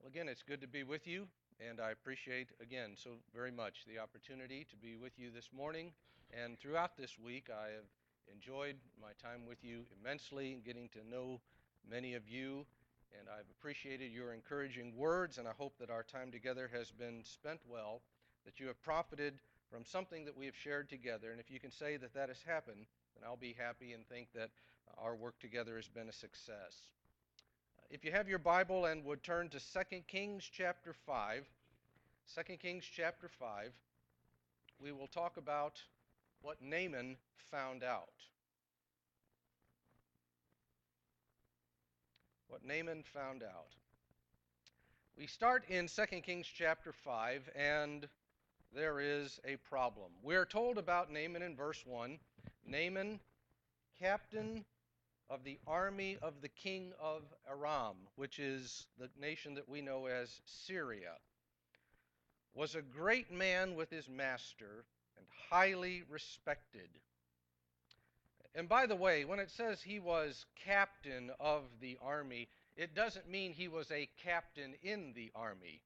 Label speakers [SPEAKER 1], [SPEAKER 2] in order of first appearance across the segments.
[SPEAKER 1] Well, again, it's good to be with you, and I appreciate, again, so very much the opportunity to be with you this morning. And throughout this week, I have enjoyed my time with you immensely and getting to know many of you, and I've appreciated your encouraging words, and I hope that our time together has been spent well, that you have profited from something that we have shared together. And if you can say that that has happened, then I'll be happy and think that our work together has been a success. If you have your Bible and would turn to 2 Kings chapter 5, 2 Kings chapter 5, we will talk about what Naaman found out. What Naaman found out. We start in 2 Kings chapter 5, and there is a problem. We're told about Naaman in verse 1. Naaman, captain of the army of the king of Aram, which is the nation that we know as Syria, was a great man with his master and highly respected. And by the way, when it says he was captain of the army, it doesn't mean he was a captain in the army.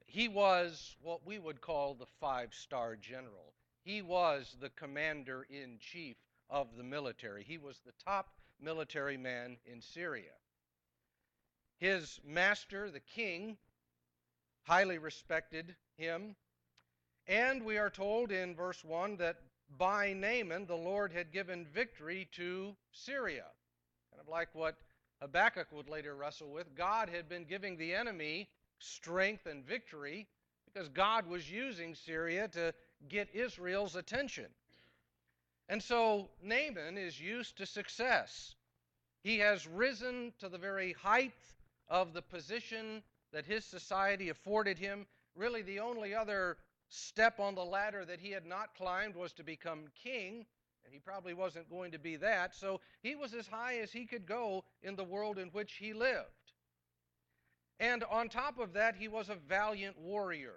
[SPEAKER 1] He was what we would call the five-star general. He was the commander-in-chief of the military. He was the top military man in Syria. His master, the king, highly respected him. And we are told in verse 1 that by Naaman the Lord had given victory to Syria. Kind of like what Habakkuk would later wrestle with. God had been giving the enemy strength and victory because God was using Syria to get Israel's attention. And so Naaman is used to success. He has risen to the very height of the position that his society afforded him. Really, the only other step on the ladder that he had not climbed was to become king, and he probably wasn't going to be that. So he was as high as he could go in the world in which he lived. And on top of that, he was a valiant warrior.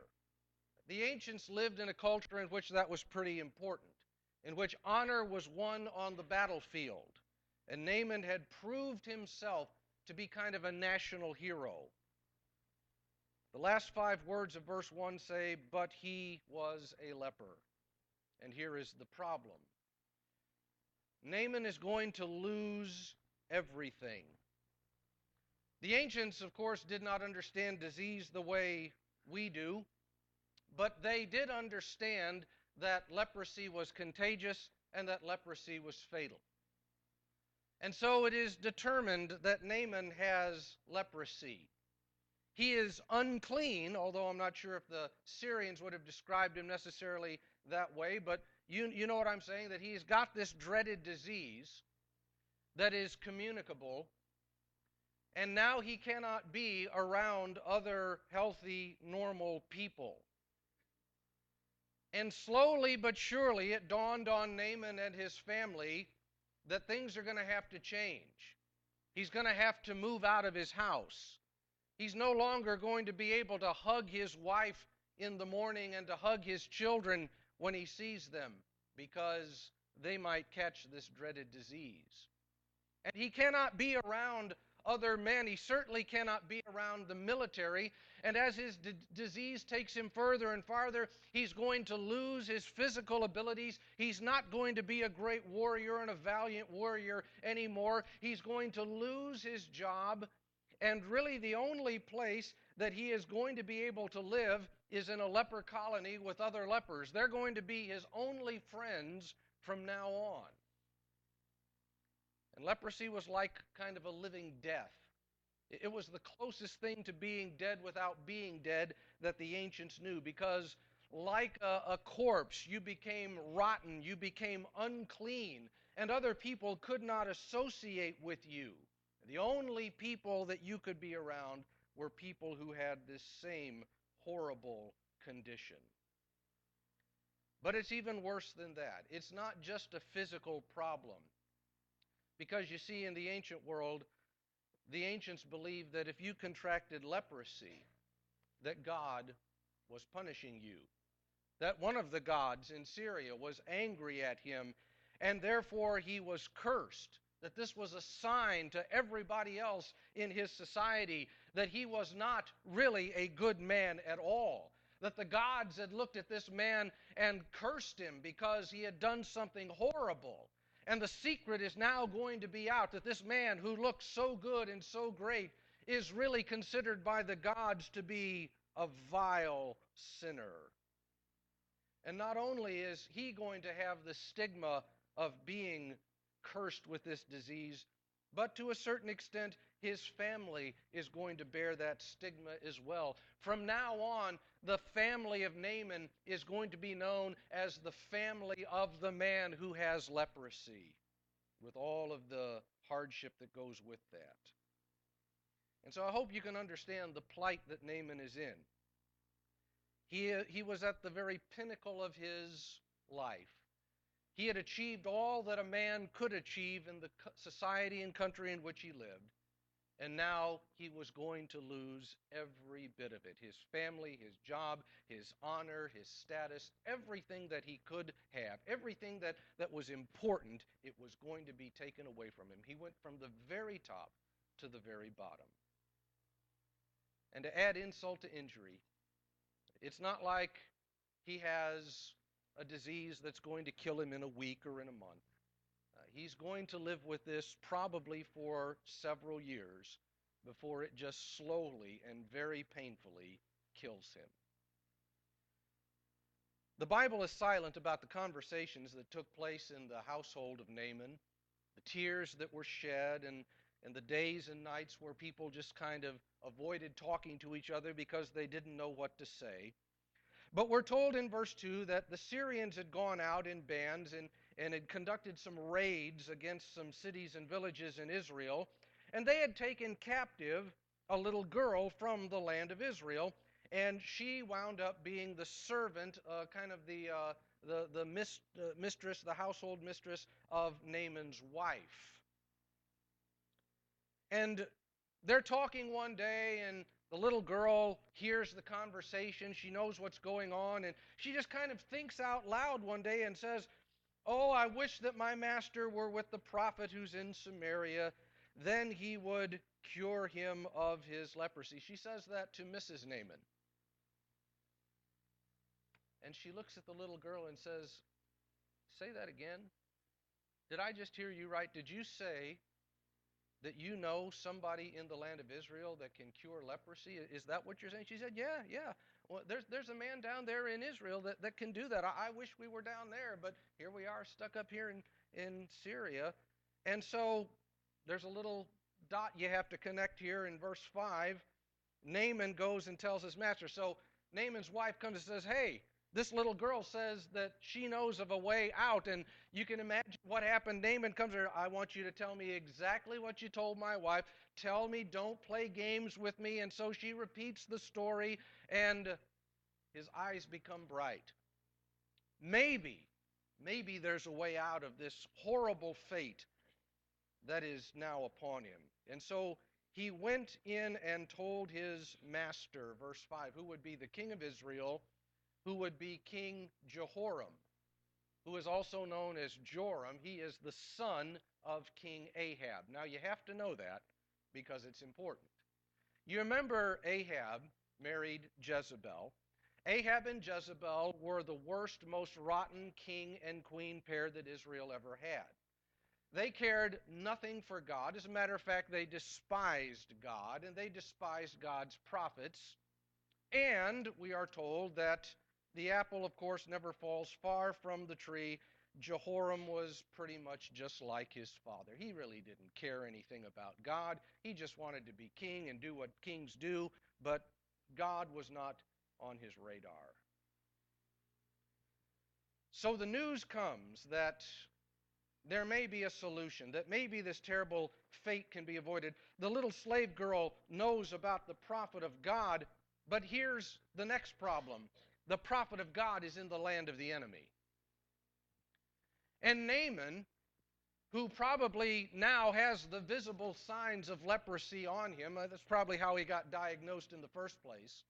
[SPEAKER 1] The ancients lived in a culture in which that was pretty important, in which honor was won on the battlefield. And Naaman had proved himself to be kind of a national hero. The last 5 words of verse 1 say, "But he was a leper." And here is the problem. Naaman is going to lose everything. The ancients, of course, did not understand disease the way we do, but they did understand that leprosy was contagious and that leprosy was fatal. And so it is determined that Naaman has leprosy. He is unclean, although I'm not sure if the Syrians would have described him necessarily that way, but you know what I'm saying, that he's got this dreaded disease that is communicable, and now he cannot be around other healthy, normal people. And slowly but surely it dawned on Naaman and his family that things are going to have to change. He's going to have to move out of his house. He's no longer going to be able to hug his wife in the morning and to hug his children when he sees them because they might catch this dreaded disease. And he cannot be around other men. He certainly cannot be around the military. And as his disease takes him further and farther, he's going to lose his physical abilities. He's not going to be a great warrior and a valiant warrior anymore. He's going to lose his job. And really the only place that he is going to be able to live is in a leper colony with other lepers. They're going to be his only friends from now on. And leprosy was like kind of a living death. It was the closest thing to being dead without being dead that the ancients knew, because like a corpse, you became rotten, you became unclean, and other people could not associate with you. The only people that you could be around were people who had this same horrible condition. But it's even worse than that. It's not just a physical problem. Because you see, in the ancient world, the ancients believed that if you contracted leprosy, that God was punishing you. That one of the gods in Syria was angry at him, and therefore he was cursed. That this was a sign to everybody else in his society that he was not really a good man at all, that the gods had looked at this man and cursed him because he had done something horrible. And the secret is now going to be out, that this man who looked so good and so great is really considered by the gods to be a vile sinner. And not only is he going to have the stigma of being cursed with this disease, but to a certain extent, his family is going to bear that stigma as well. From now on, the family of Naaman is going to be known as the family of the man who has leprosy, with all of the hardship that goes with that. And so I hope you can understand the plight that Naaman is in. He was at the very pinnacle of his life. He had achieved all that a man could achieve in the society and country in which he lived. And now he was going to lose every bit of it. His family, his job, his honor, his status, everything that he could have, everything that was important, it was going to be taken away from him. He went from the very top to the very bottom. And to add insult to injury, it's not like he has a disease that's going to kill him in a week or in a month. He's going to live with this probably for several years before it just slowly and very painfully kills him. The Bible is silent about the conversations that took place in the household of Naaman, the tears that were shed, and the days and nights where people just kind of avoided talking to each other because they didn't know what to say. But we're told in verse 2 that the Syrians had gone out in bands and had conducted some raids against some cities and villages in Israel, and they had taken captive a little girl from the land of Israel, and she wound up being the servant, kind of the mistress, the household mistress of Naaman's wife. And they're talking one day, and the little girl hears the conversation. She knows what's going on, and she just kind of thinks out loud one day and says, "Oh, I wish that my master were with the prophet who's in Samaria. Then he would cure him of his leprosy." She says that to Mrs. Naaman. And she looks at the little girl and says, "Say that again. Did I just hear you right? Did you say that you know somebody in the land of Israel that can cure leprosy? Is that what you're saying?" She said, "Yeah. Well, there's a man down there in Israel that can do that. I wish we were down there, but here we are stuck up here in Syria." And so there's a little dot you have to connect here in verse 5. Naaman goes and tells his master. So Naaman's wife comes and says, "Hey, this little girl says that she knows of a way out." And you can imagine what happened. Naaman comes to her, "I want you to tell me exactly what you told my wife. Tell me, don't play games with me." And so she repeats the story, and his eyes become bright. Maybe there's a way out of this horrible fate that is now upon him. And so he went in and told his master, verse 5, who would be the king of Israel, who would be King Jehoram, who is also known as Joram. He is the son of King Ahab. Now you have to know that because it's important. You remember Ahab married Jezebel. Ahab and Jezebel were the worst, most rotten king and queen pair that Israel ever had. They cared nothing for God. As a matter of fact, they despised God, and they despised God's prophets. And we are told that the apple, of course, never falls far from the tree. Jehoram was pretty much just like his father. He really didn't care anything about God. He just wanted to be king and do what kings do, but God was not on his radar. So the news comes that there may be a solution, that maybe this terrible fate can be avoided. The little slave girl knows about the prophet of God, but here's the next problem. The prophet of God is in the land of the enemy. And Naaman, who probably now has the visible signs of leprosy on him, that's probably how he got diagnosed in the first place,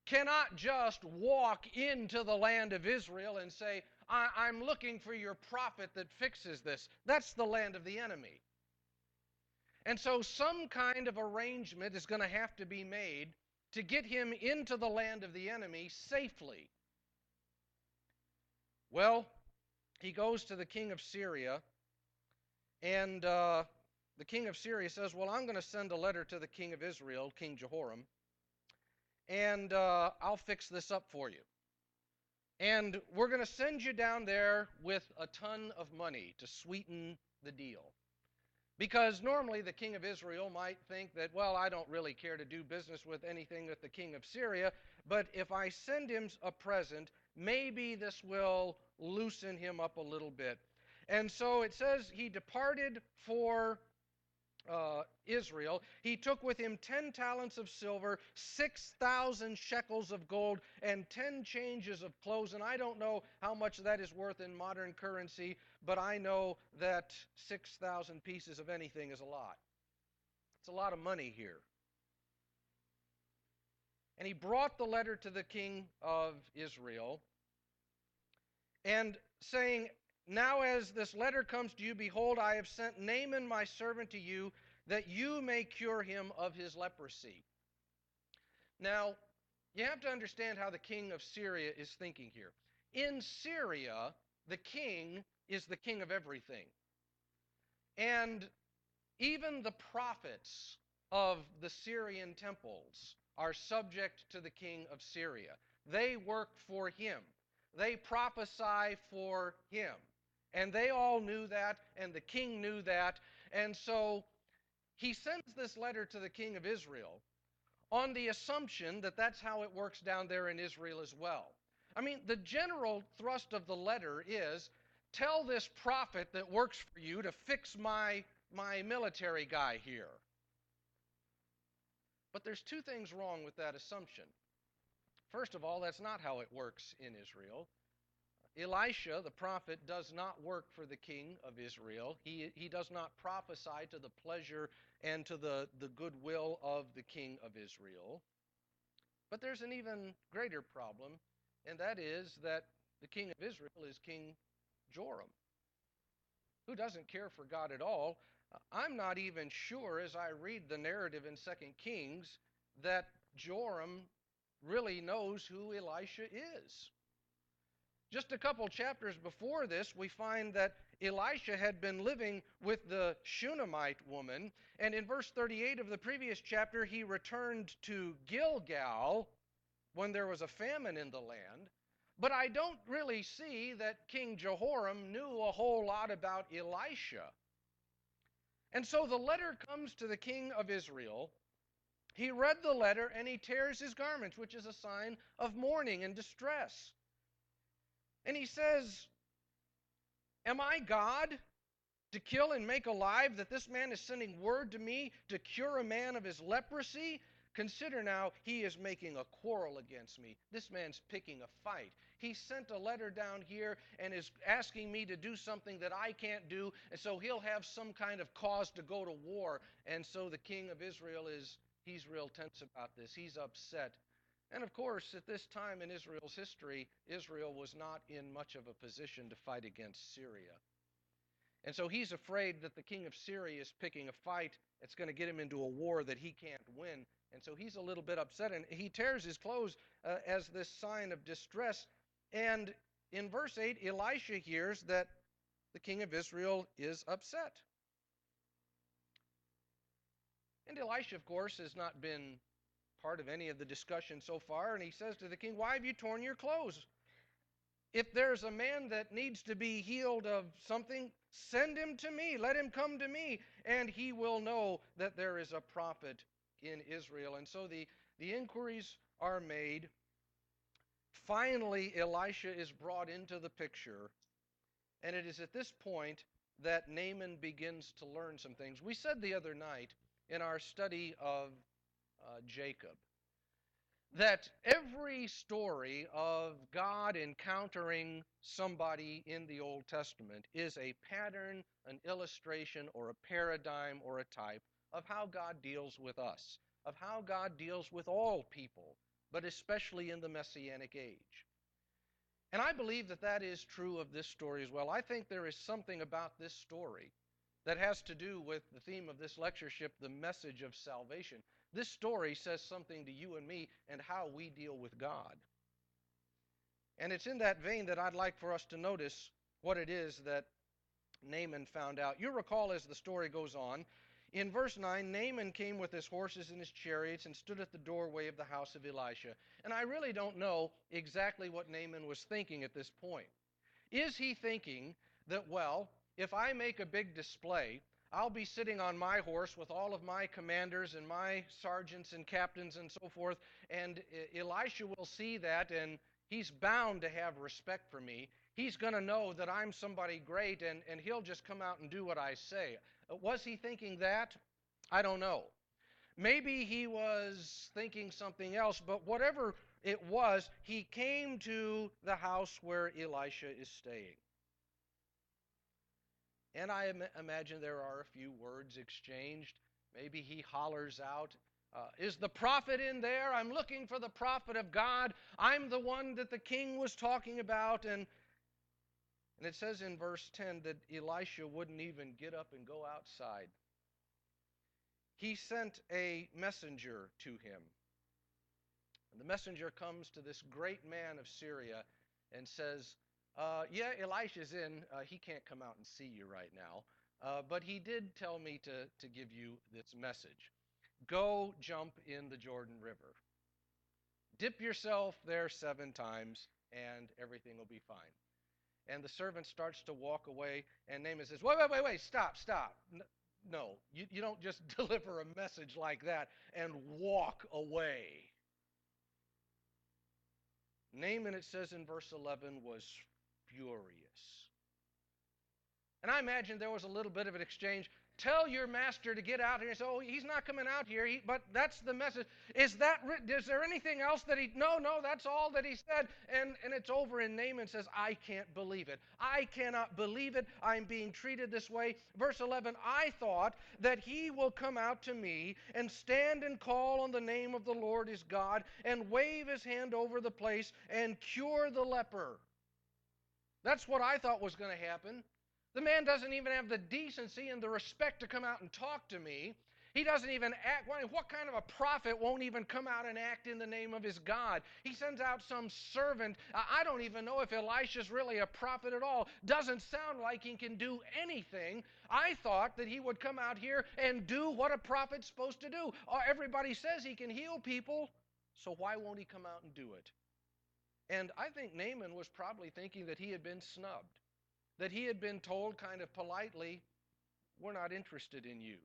[SPEAKER 1] cannot just walk into the land of Israel and say, I'm looking for your prophet that fixes this. That's the land of the enemy. And so some kind of arrangement is going to have to be made to get him into the land of the enemy safely. Well, he goes to the king of Syria, and the king of Syria says, well, I'm going to send a letter to the king of Israel, King Jehoram, and I'll fix this up for you. And we're going to send you down there with a ton of money to sweeten the deal. Because normally the king of Israel might think that, well, I don't really care to do business with anything with the king of Syria, but if I send him a present, maybe this will loosen him up a little bit. And so it says he departed for Israel. He took with him 10 talents of silver, 6,000 shekels of gold, and 10 changes of clothes. And I don't know how much that is worth in modern currency, but I know that 6,000 pieces of anything is a lot. It's a lot of money here. And he brought the letter to the king of Israel, and saying, now as this letter comes to you, behold, I have sent Naaman my servant to you, that you may cure him of his leprosy. Now, you have to understand how the king of Syria is thinking here. In Syria, the king is the king of everything. And even the prophets of the Syrian temples are subject to the king of Syria. They work for him. They prophesy for him. And they all knew that, and the king knew that. And so he sends this letter to the king of Israel on the assumption that that's how it works down there in Israel as well. I mean, the general thrust of the letter is, tell this prophet that works for you to fix my military guy here. But there's two things wrong with that assumption. First of all, that's not how it works in Israel. Elisha, the prophet, does not work for the king of Israel. He does not prophesy to the pleasure and to the goodwill of the king of Israel. But there's an even greater problem, and that is that the king of Israel is King Joram, who doesn't care for God at all. I'm not even sure, as I read the narrative in 2 Kings, that Joram really knows who Elisha is. Just a couple chapters before this, we find that Elisha had been living with the Shunammite woman, and in verse 38 of the previous chapter, he returned to Gilgal when there was a famine in the land. But I don't really see that King Jehoram knew a whole lot about Elisha. And so the letter comes to the king of Israel. He read the letter and he tears his garments, which is a sign of mourning and distress. And he says, am I God to kill and make alive, that this man is sending word to me to cure a man of his leprosy? Consider now, he is making a quarrel against me. This man's picking a fight. He sent a letter down here and is asking me to do something that I can't do, and so he'll have some kind of cause to go to war. And so the king of Israel he's real tense about this. He's upset. And of course, at this time in Israel's history, Israel was not in much of a position to fight against Syria. And so he's afraid that the king of Syria is picking a fight that's going to get him into a war that he can't win. And so he's a little bit upset, and he tears his clothes as this sign of distress. And in verse 8, Elisha hears that the king of Israel is upset. And Elisha, of course, has not been part of any of the discussion so far, and he says to the king, why have you torn your clothes? If there's a man that needs to be healed of something, send him to me. Let him come to me, and he will know that there is a prophet in Israel. And so the inquiries are made. Finally, Elisha is brought into the picture, and it is at this point that Naaman begins to learn some things. We said the other night in our study of Jacob that every story of God encountering somebody in the Old Testament is a pattern, an illustration, or a paradigm, or a type of how God deals with us, of how God deals with all people, but especially in the Messianic age. And I believe that that is true of this story as well. I think there is something about this story that has to do with the theme of this lectureship, the message of salvation. This story says something to you and me and how we deal with God. And it's in that vein that I'd like for us to notice what it is that Naaman found out. You recall as the story goes on, in verse 9, Naaman came with his horses and his chariots and stood at the doorway of the house of Elisha. And I really don't know exactly what Naaman was thinking at this point. Is he thinking that, well, if I make a big display, I'll be sitting on my horse with all of my commanders and my sergeants and captains and so forth, and Elisha will see that, and he's bound to have respect for me. He's going to know that I'm somebody great, and he'll just come out and do what I say. Was he thinking that? I don't know. Maybe he was thinking something else, but whatever it was, he came to the house where Elisha is staying. And I imagine there are a few words exchanged. Maybe he hollers out, is the prophet in there? I'm looking for the prophet of God. I'm the one that the king was talking about. And it says in verse 10 that Elisha wouldn't even get up and go outside. He sent a messenger to him. And the messenger comes to this great man of Syria and says, yeah, Elisha's in. He can't come out and see you right now. But he did tell me to give you this message. Go jump in the Jordan River. Dip yourself there 7 times, and everything will be fine. And the servant starts to walk away, and Naaman says, wait, stop. No, you don't just deliver a message like that and walk away. Naaman, it says in verse 11, was furious. And I imagine there was a little bit of an exchange. Tell your master to get out here. So, he's not coming out here, but that's the message. Is there anything else that he... No, that's all that he said. And it's over, and Naaman says, I can't believe it. I cannot believe it. I'm being treated this way. Verse 11, I thought that he will come out to me and stand and call on the name of the Lord his God and wave his hand over the place and cure the leper. That's what I thought was going to happen. The man doesn't even have the decency and the respect to come out and talk to me. He doesn't even act. What kind of a prophet won't even come out and act in the name of his God? He sends out some servant. I don't even know if Elisha's really a prophet at all. Doesn't sound like he can do anything. I thought that he would come out here and do what a prophet's supposed to do. Everybody says he can heal people, so why won't he come out and do it? And I think Naaman was probably thinking that he had been snubbed. That he had been told kind of politely, we're not interested in you.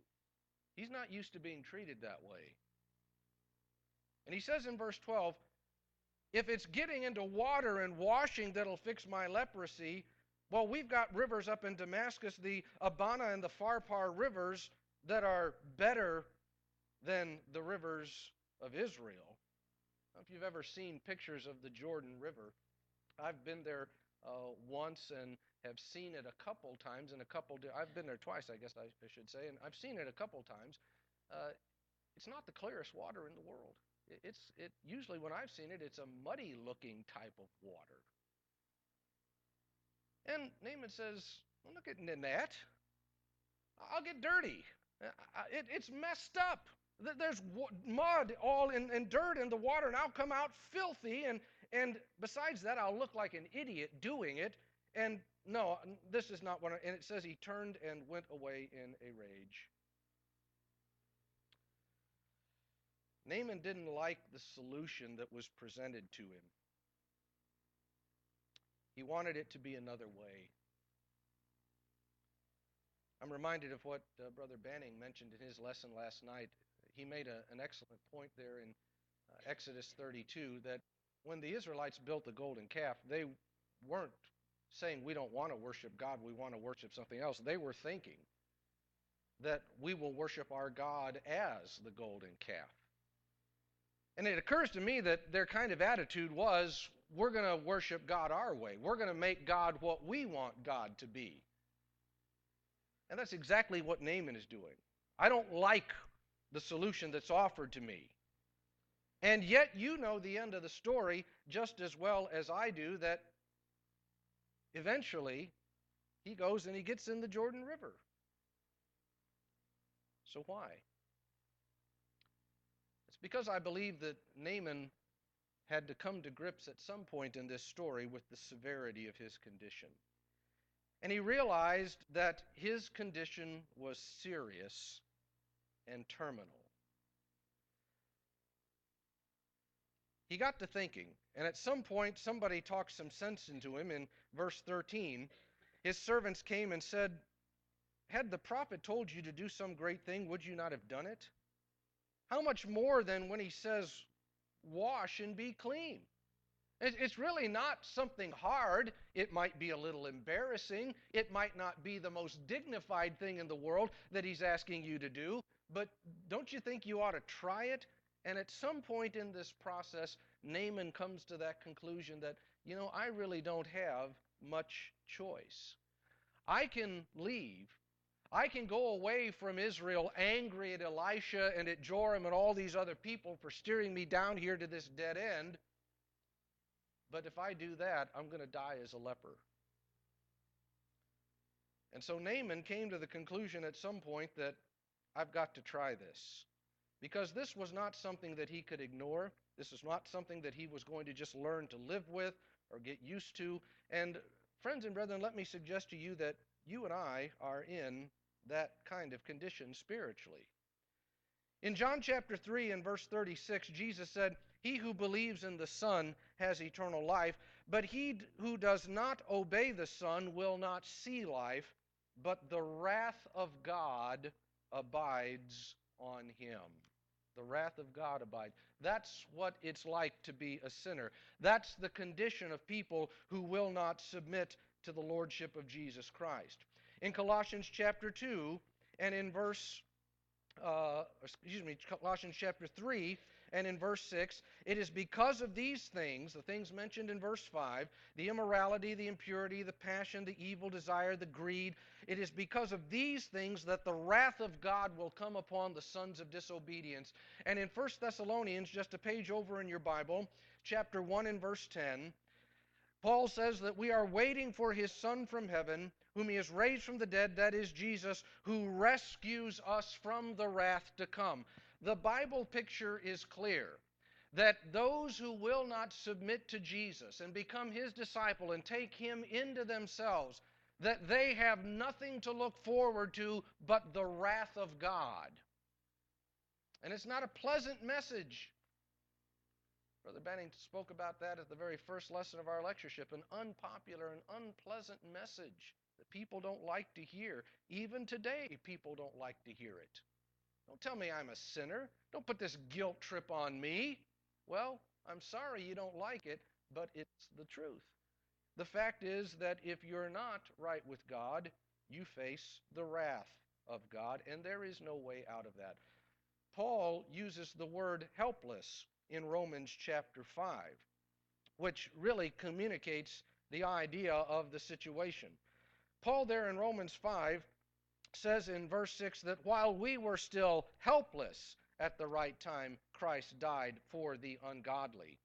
[SPEAKER 1] He's not used to being treated that way. And he says in verse 12, if it's getting into water and washing that'll fix my leprosy, well, we've got rivers up in Damascus, the Abana and the Pharpar rivers, that are better than the rivers of Israel. If you've ever seen pictures of the Jordan River, I've been there once and have seen it a couple times, and I've been there twice, I guess I should say, and I've seen it a couple times. It's not the clearest water in the world. Usually when I've seen it, it's a muddy-looking type of water. And Naaman says, I'm not getting in that. I'll get dirty. It's messed up. There's mud all and dirt in the water, and I'll come out filthy, and besides that, I'll look like an idiot doing it. And no, this is not what and it says he turned and went away in a rage. Naaman didn't like the solution that was presented to him. He wanted it to be another way. I'm reminded of what Brother Banning mentioned in his lesson last night. He made an excellent point there in Exodus 32, that when the Israelites built the golden calf, they weren't saying we don't want to worship God, we want to worship something else. They were thinking that we will worship our God as the golden calf. And it occurs to me that their kind of attitude was, we're going to worship God our way. We're going to make God what we want God to be. And that's exactly what Naaman is doing. I don't like the solution that's offered to me. And yet you know the end of the story just as well as I do, that eventually he goes and he gets in the Jordan River. So why? It's because I believe that Naaman had to come to grips at some point in this story with the severity of his condition. And he realized that his condition was serious and terminal. He got to thinking, and at some point somebody talked some sense into him. In verse 13, his servants came and said, "Had the prophet told you to do some great thing, would you not have done it? How much more than when he says, 'Wash and be clean'?" It's really not something hard. It might be a little embarrassing. It might not be the most dignified thing in the world that he's asking you to do, but don't you think you ought to try it? And at some point in this process, Naaman comes to that conclusion that, I really don't have much choice. I can leave. I can go away from Israel angry at Elisha and at Joram and all these other people for steering me down here to this dead end. But if I do that, I'm going to die as a leper. And so Naaman came to the conclusion at some point that I've got to try this. Because this was not something that he could ignore. This is not something that he was going to just learn to live with or get used to. And friends and brethren, let me suggest to you that you and I are in that kind of condition spiritually. In John chapter 3 and verse 36, Jesus said, "He who believes in the Son has eternal life, but he who does not obey the Son will not see life, but the wrath of God abides on him." The wrath of God abides. That's what it's like to be a sinner. That's the condition of people who will not submit to the lordship of Jesus Christ. In Colossians chapter 2 and in Colossians chapter 3 and in verse 6, it is because of these things, the things mentioned in verse 5, the immorality, the impurity, the passion, the evil desire, the greed, it is because of these things that the wrath of God will come upon the sons of disobedience. And in 1 Thessalonians, just a page over in your Bible, chapter 1 and verse 10, Paul says that we are waiting for his Son from heaven, whom he has raised from the dead, that is Jesus, who rescues us from the wrath to come. The Bible picture is clear that those who will not submit to Jesus and become his disciple and take him into themselves, that they have nothing to look forward to but the wrath of God. And it's not a pleasant message. Brother Benning spoke about that at the very first lesson of our lectureship, an unpopular and unpleasant message that people don't like to hear. Even today, people don't like to hear it. Don't tell me I'm a sinner. Don't put this guilt trip on me. Well, I'm sorry you don't like it, but it's the truth. The fact is that if you're not right with God, you face the wrath of God, and there is no way out of that. Paul uses the word helpless in Romans chapter 5, which really communicates the idea of the situation. Paul there in Romans 5 says in verse 6 that while we were still helpless at the right time, Christ died for the ungodly.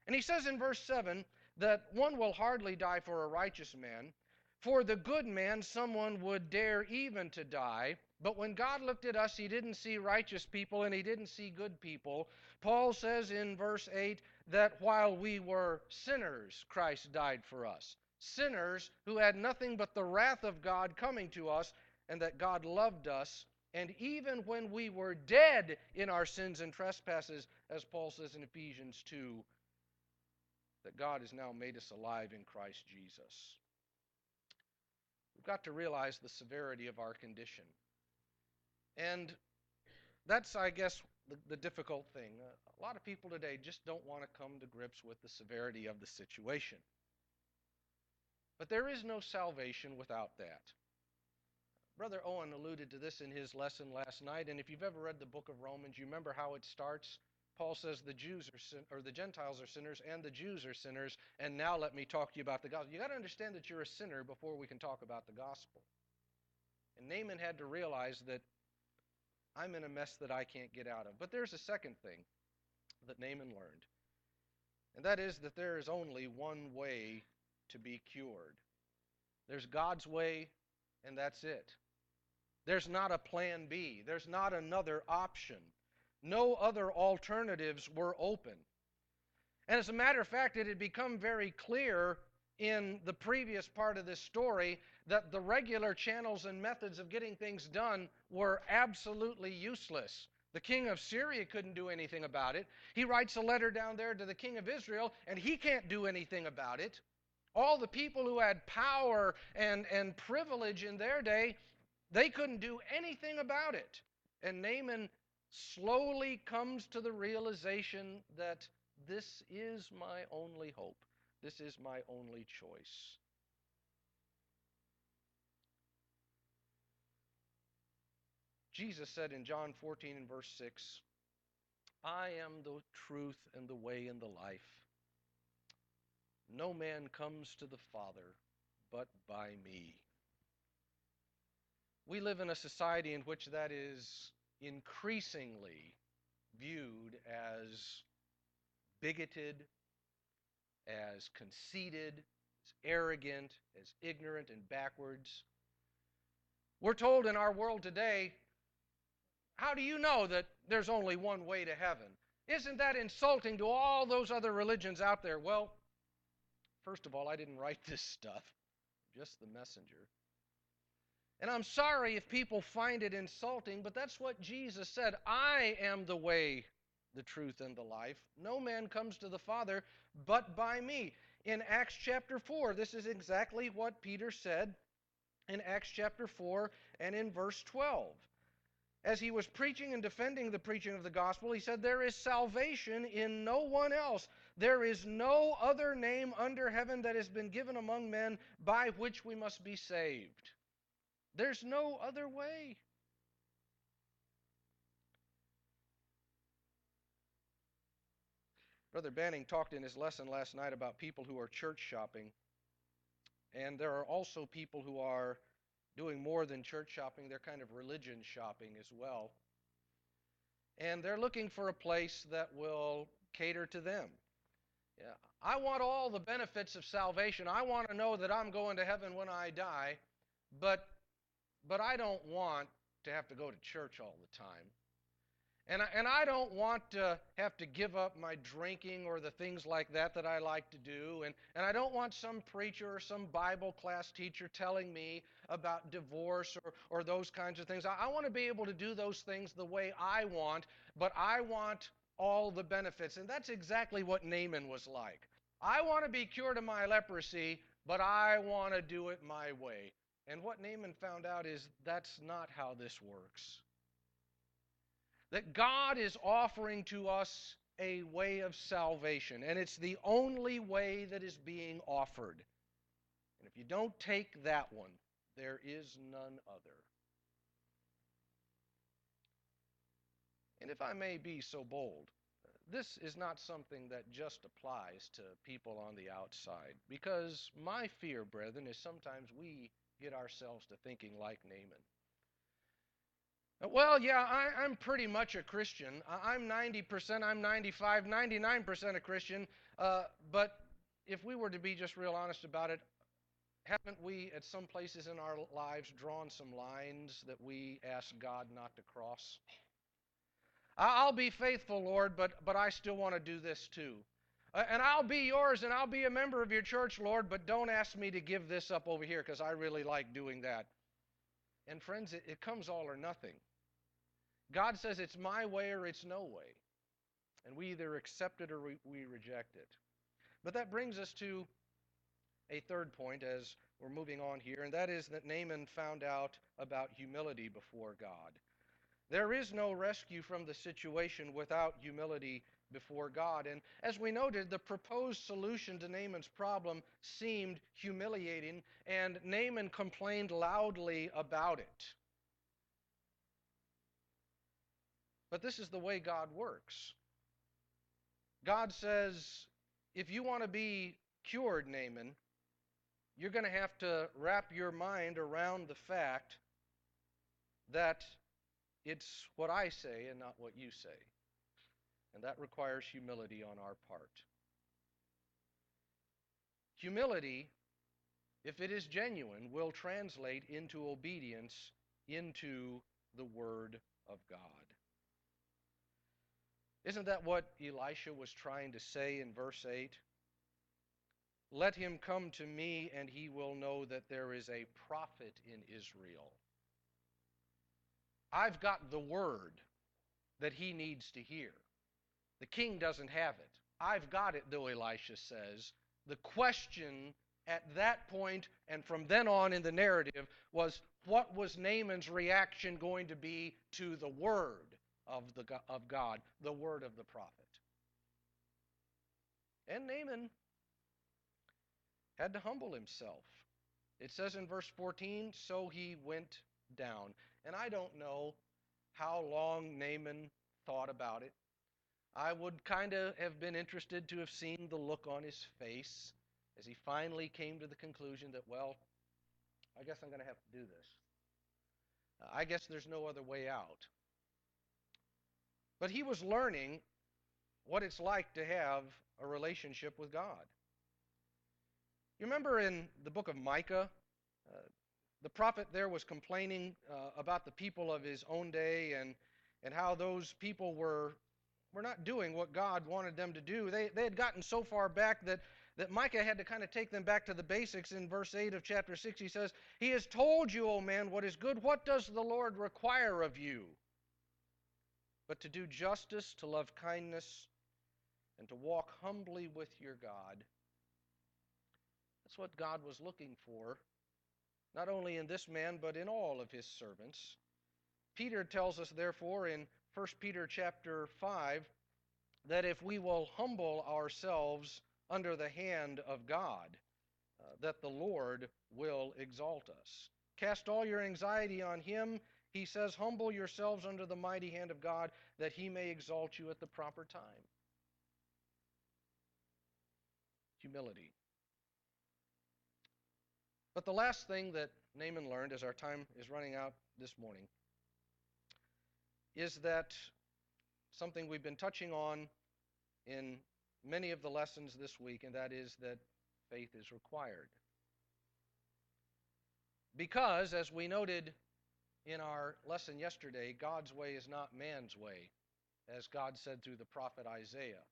[SPEAKER 1] And he says in verse 7 that one will hardly die for a righteous man. For the good man, someone would dare even to die. But when God looked at us, he didn't see righteous people and he didn't see good people. Paul says in verse 8 that while we were sinners, Christ died for us. Sinners who had nothing but the wrath of God coming to us, and that God loved us. And even when we were dead in our sins and trespasses, as Paul says in Ephesians 2, that God has now made us alive in Christ Jesus. We've got to realize the severity of our condition. And that's, I guess, the difficult thing. A lot of people today just don't want to come to grips with the severity of the situation. But there is no salvation without that. Brother Owen alluded to this in his lesson last night, and if you've ever read the book of Romans, you remember how it starts. Paul says the Gentiles are sinners and the Jews are sinners, and now let me talk to you about the gospel. You got to understand that you're a sinner before we can talk about the gospel. And Naaman had to realize that I'm in a mess that I can't get out of. But there's a second thing that Naaman learned, and that is that there is only one way to be cured. There's God's way, and that's it. There's not a plan B. There's not another option. No other alternatives were open. And as a matter of fact, it had become very clear in the previous part of this story that the regular channels and methods of getting things done were absolutely useless. The king of Syria couldn't do anything about it. He writes a letter down there to the king of Israel, and he can't do anything about it. All the people who had power and privilege in their day, they couldn't do anything about it. And Naaman slowly comes to the realization that this is my only hope. This is my only choice. Jesus said in John 14 and verse 6, I am the truth and the way and the life. No man comes to the Father but by me. We live in a society in which that is increasingly viewed as bigoted, as conceited, as arrogant, as ignorant and backwards. We're told in our world today, how do you know that there's only one way to heaven? Isn't that insulting to all those other religions out there? Well, first of all, I didn't write this stuff, just the messenger. And I'm sorry if people find it insulting, but that's what Jesus said. I am the way, the truth, and the life. No man comes to the Father but by me. In Acts chapter 4, this is exactly what Peter said in Acts chapter 4 and in verse 12. As he was preaching and defending the preaching of the gospel, he said, there is salvation in no one else. There is no other name under heaven that has been given among men by which we must be saved. There's no other way. Brother Banning talked in his lesson last night about people who are church shopping. And there are also people who are doing more than church shopping. They're kind of religion shopping as well. And they're looking for a place that will cater to them. Yeah. I want all the benefits of salvation. I want to know that I'm going to heaven when I die, but I don't want to have to go to church all the time. And I don't want to have to give up my drinking or the things like that I like to do. And I don't want some preacher or some Bible class teacher telling me about divorce or those kinds of things. I want to be able to do those things the way I want, but I want all the benefits. And that's exactly what Naaman was like. I want to be cured of my leprosy, but I want to do it my way. And what Naaman found out is that's not how this works. That God is offering to us a way of salvation, and it's the only way that is being offered. And if you don't take that one, there is none other. And if I may be so bold, this is not something that just applies to people on the outside, because my fear, brethren, is sometimes we get ourselves to thinking like Naaman. Well, yeah, I'm pretty much a Christian. I'm 90%, I'm 95, 99% a Christian. But if we were to be just real honest about it, haven't we at some places in our lives drawn some lines that we ask God not to cross? I'll be faithful, Lord, but I still want to do this too. And I'll be yours and I'll be a member of your church, Lord, but don't ask me to give this up over here because I really like doing that. And friends, it comes all or nothing. God says it's my way or it's no way. And we either accept it or we reject it. But that brings us to a third point as we're moving on here, and that is that Naaman found out about humility before God. There is no rescue from the situation without humility before God. And as we noted, the proposed solution to Naaman's problem seemed humiliating, and Naaman complained loudly about it. But this is the way God works. God says, if you want to be cured, Naaman, you're going to have to wrap your mind around the fact that it's what I say and not what you say. And that requires humility on our part. Humility, if it is genuine, will translate into obedience into the Word of God. Isn't that what Elisha was trying to say in verse 8? Let him come to me, and he will know that there is a prophet in Israel. I've got the word that he needs to hear. The king doesn't have it. I've got it, though, Elisha says. The question at that point and from then on in the narrative was, what was Naaman's reaction going to be to the word of God, the word of the prophet? And Naaman had to humble himself. It says in verse 14, so he went down. And I don't know how long Naaman thought about it. I would kind of have been interested to have seen the look on his face as he finally came to the conclusion that, well, I guess I'm going to have to do this. I guess there's no other way out. But he was learning what it's like to have a relationship with God. You remember in the book of Micah, the prophet there was complaining about the people of his own day and how those people were not doing what God wanted them to do. They had gotten so far back that Micah had to kind of take them back to the basics. In verse 8 of chapter 6, he says, He has told you, O man, what is good. What does the Lord require of you? But to do justice, to love kindness, and to walk humbly with your God. That's what God was looking for, not only in this man, but in all of his servants. Peter tells us, therefore, in 1 Peter chapter 5, that if we will humble ourselves under the hand of God, that the Lord will exalt us. Cast all your anxiety on him. He says, humble yourselves under the mighty hand of God, that he may exalt you at the proper time. Humility. But the last thing that Naaman learned, as our time is running out this morning, is that something we've been touching on in many of the lessons this week, and that is that faith is required. Because, as we noted in our lesson yesterday, God's way is not man's way, as God said through the prophet Isaiah.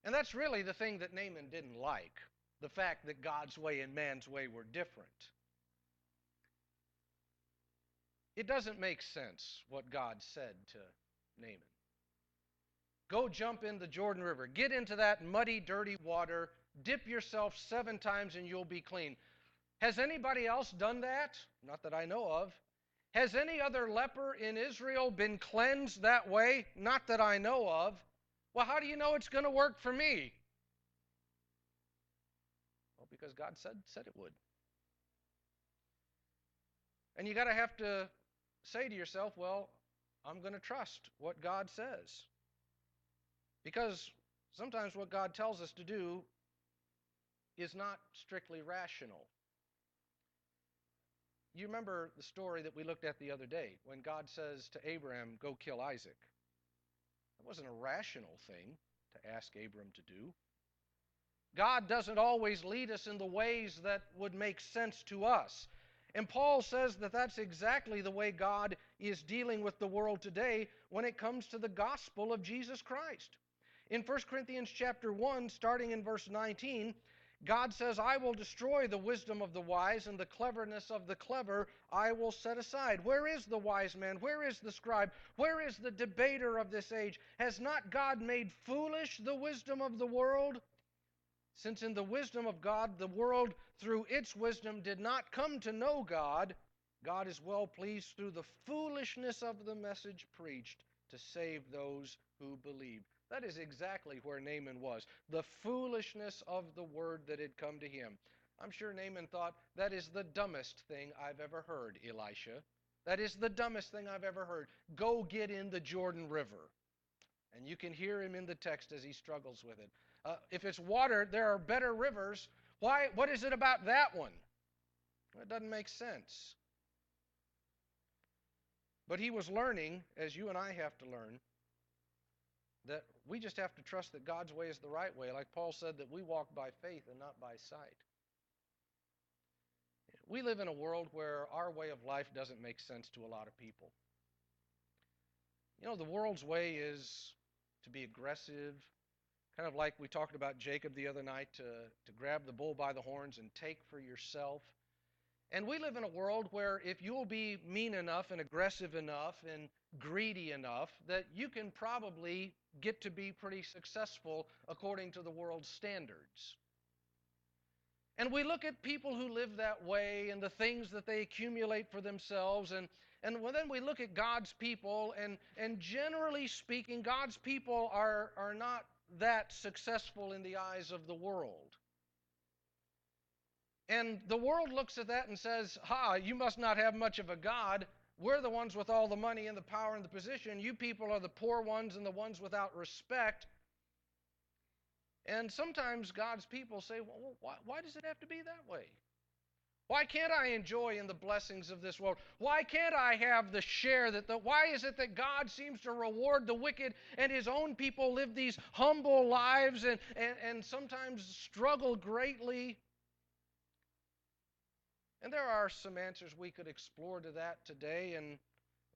[SPEAKER 1] And that's really the thing that Naaman didn't like, the fact that God's way and man's way were different. It doesn't make sense what God said to Naaman. Go jump in the Jordan River. Get into that muddy, dirty water. Dip yourself 7 times and you'll be clean. Has anybody else done that? Not that I know of. Has any other leper in Israel been cleansed that way? Not that I know of. Well, how do you know it's going to work for me? Well, because God said it would. And you got to have to say to yourself, well, I'm going to trust what God says. Because sometimes what God tells us to do is not strictly rational. You remember the story that we looked at the other day when God says to Abraham, go kill Isaac. That wasn't a rational thing to ask Abram to do. God doesn't always lead us in the ways that would make sense to us. And Paul says that that's exactly the way God is dealing with the world today when it comes to the gospel of Jesus Christ. In 1 Corinthians chapter 1, starting in verse 19, God says, I will destroy the wisdom of the wise, and the cleverness of the clever I will set aside. Where is the wise man? Where is the scribe? Where is the debater of this age? Has not God made foolish the wisdom of the world? Since in the wisdom of God, the world through its wisdom did not come to know God, God is well pleased through the foolishness of the message preached to save those who believe. That is exactly where Naaman was. The foolishness of the word that had come to him. I'm sure Naaman thought, that is the dumbest thing I've ever heard, Elisha. That is the dumbest thing I've ever heard. Go get in the Jordan River. And you can hear him in the text as he struggles with it. If it's water, there are better rivers. Why? What is it about that one? Well, it doesn't make sense. But he was learning, as you and I have to learn, that we just have to trust that God's way is the right way. Like Paul said, that we walk by faith and not by sight. We live in a world where our way of life doesn't make sense to a lot of people. You know, the world's way is to be aggressive, kind of like we talked about Jacob the other night, to grab the bull by the horns and take for yourself. And we live in a world where if you'll be mean enough and aggressive enough and greedy enough, that you can probably get to be pretty successful according to the world's standards. And we look at people who live that way and the things that they accumulate for themselves, and then we look at God's people, and generally speaking, God's people are not that successful in the eyes of the world. And the world looks at that and says, ha, you must not have much of a God. We're the ones with all the money and the power and the position. You people are the poor ones and the ones without respect. And sometimes God's people say, well, why does it have to be that way? Why can't I enjoy in the blessings of this world? Why can't I have the share why is it that God seems to reward the wicked and his own people live these humble lives and sometimes struggle greatly? And there are some answers we could explore to that today, and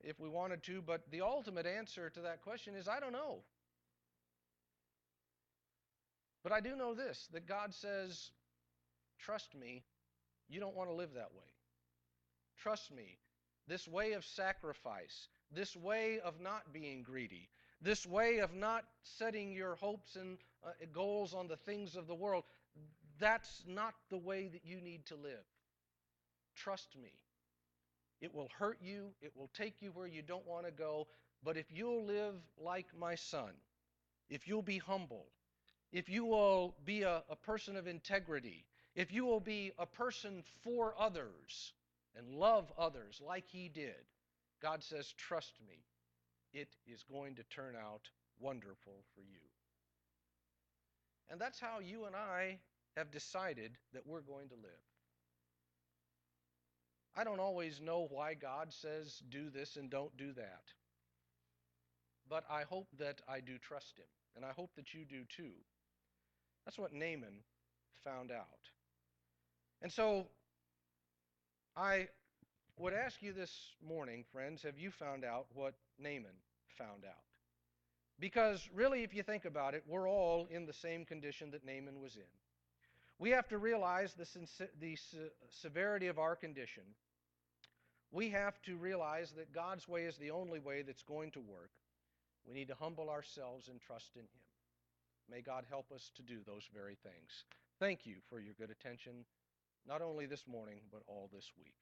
[SPEAKER 1] if we wanted to, but the ultimate answer to that question is I don't know. But I do know this, that God says, trust me, you don't want to live that way. Trust me, this way of sacrifice, this way of not being greedy, this way of not setting your hopes and goals on the things of the world, that's not the way that you need to live. Trust me. It will hurt you. It will take you where you don't want to go. But if you'll live like my son, if you'll be humble, if you will be a person of integrity, if you will be a person for others and love others like he did, God says, trust me, it is going to turn out wonderful for you. And that's how you and I have decided that we're going to live. I don't always know why God says do this and don't do that. But I hope that I do trust him. And I hope that you do too. That's what Naaman found out. And so I would ask you this morning, friends, have you found out what Naaman found out? Because really, if you think about it, we're all in the same condition that Naaman was in. We have to realize the severity of our condition. We have to realize that God's way is the only way that's going to work. We need to humble ourselves and trust in him. May God help us to do those very things. Thank you for your good attention, not only this morning, but all this week.